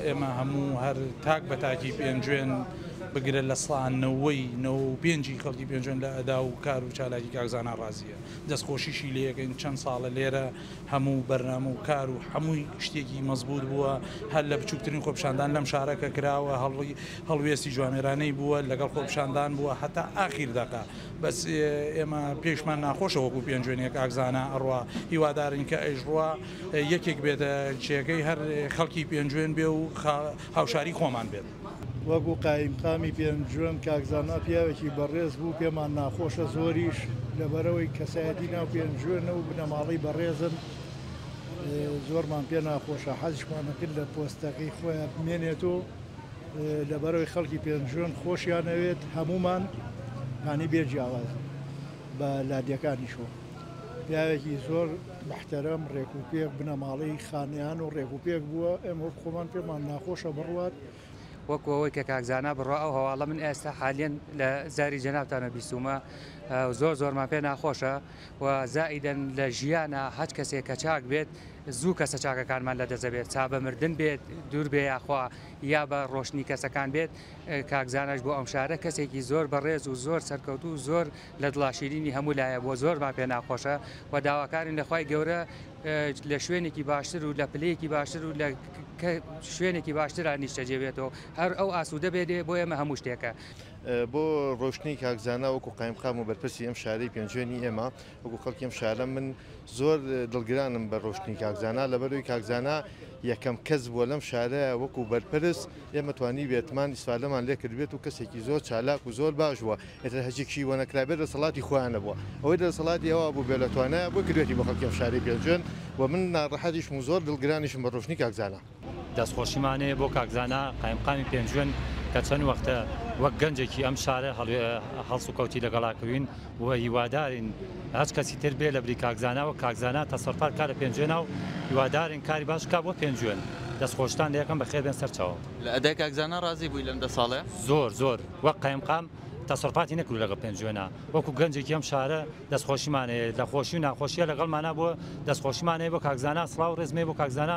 ئێمە هەموو هەر تاک بە تاکی پێنجوێن بگرە لە سڵانەوەی 95 خەڵکی پێنجوێن لە ئەدا و کار و چالاکی کاکزانە ڕازیە دەستخۆشیشی لەکەین چەند ساڵە لێرە هەموو بەرنامە و کار و هەمووی شتێکی مەزبوط بووە هەر لە بچووکترین خۆپشاندان لەم شارەکە کراوە هەڵوێستی جوانێرانەی بووە لەگەڵ خۆپشاندان بووە هەتا ئاخیر دەقا بەس ئێمە پێشمان ناخۆشە وەکو پێنجوێنێک کاکزانە ئەڕوا هیوادارین کە ئەیژڕوا یەکێک بێتە چێگەی هەر خەڵکی پێنجوێن بێ و هاوشاری خۆمان بێت. وەکو قایمقامی پێنجوێن کاکزانە پیاوێکی بەڕێز بوو پێمان ناخۆشە زۆریش لەبەرەوەی کەسایەتی ناو پێنجوێنە و بنەماڵی بەڕێزن زۆرمان پێ ناخۆشە حەزشمانەکرد لە پۆستەکەی خۆیان بمێنێتەوە لەبەرەوەی خەڵکی پێنجوێن خۆشیانەوێت هەمومان هانی بێجیاواز بە لادیەکانیشەوە پیاوێکی زۆر محتەرەم ڕێکوپێک بنەماڵی خانیان و ڕێکوپێک بووە ئێمە خۆمان پێمان ناخۆشە بڕوات وەکەوەی کە کاکزانە بڕوا ئەو هەواڵە من ئێستا حالیان لە زاری جەنابتانە بیستومە زۆرمان پێ ناخۆشە و زائیدەن لە ژیانە هەچ کەسێک کە چاک بێت زوو کەسە چاکەکانمان لە دەزەبێت چا بە مردن بێت دوور بێ یاخوا یا بە ڕۆشنی کەسەکان بێت کاکزانەش بۆ ئەم شارە کەسێکی زۆر بەڕێز و زۆر سەرکەوتو و زۆر لە دڵاشیرینی هەموو لایە بۆ زۆرمان پێ ناخۆشە و داواکارین لەخوای گەورە لە شوێنێکی باشتر و لە پلەیەکی باشتر و لە شوێنێکی باشتران نیشتەجێبێتەوە هەر ئەو ئاسوودە بێت بۆ ئێمە هەموو شتێکە. بۆ ڕۆشنی کاکزانە وەکو قایمقام و بەرپرسی ئەم شارەی پێنجوێنی ئێمە وەکو خەڵکی ئەم شارە من زۆر دڵگرانم بە ڕۆشنی کاکزانە لەبەرەوەی کاکزانە یەکەم کەس بووە لەم شارەیە وەکو بەرپرس ئێمە توانی بێتمان ئیسفادەمان لێ کردبێت و کەسێکی زۆر چالاک و زۆر باش بووە ئێتر هەچێکی وەنەکرابێت دەسەڵاتی خۆیانە بووە ئەوەی دەسەڵاتی ئەوە بوو بێ لە توانایە بۆ کردوێتی بە خەڵکی ئەم شارەی پێنجوێن و من ناڕەحەتیشم و زۆر دڵگرانیشم بە ڕۆشنی کاکزانە. دەستخۆشیمانەیە بۆ کاکزانە قایمقامی پێنجوێن کە چەند وەختە وەک گەنجێکی ئەم شارە هەڵس و کەوتی لەگەڵاکەوین و هیوادارین هەچ کەسی تر بێ لە بری کاکزانەوە کاکزانە تەسەڕفات کارە پێنجوێنە و هیوادارین کاری باش کا بۆ پێنجوێن دەستخۆشتان لەکەم بەخێر بێن سەرچاوە. لە ئەدای کاکزانە ڕازی بووی لەم دە ساڵێ زۆر وەک قایمقام تەسەڕفاتی نەکرد لەگەڵ پێنجوێنە وەکو گەنجێکی ئەم شارە دەستخۆشیمانەیە لە خۆشی و ناخۆشیە لەگەڵمانە بۆ دەستخۆشیمانەیە بۆ کاکزانە سڵاو ڕێزمەی بۆ کاکزانە.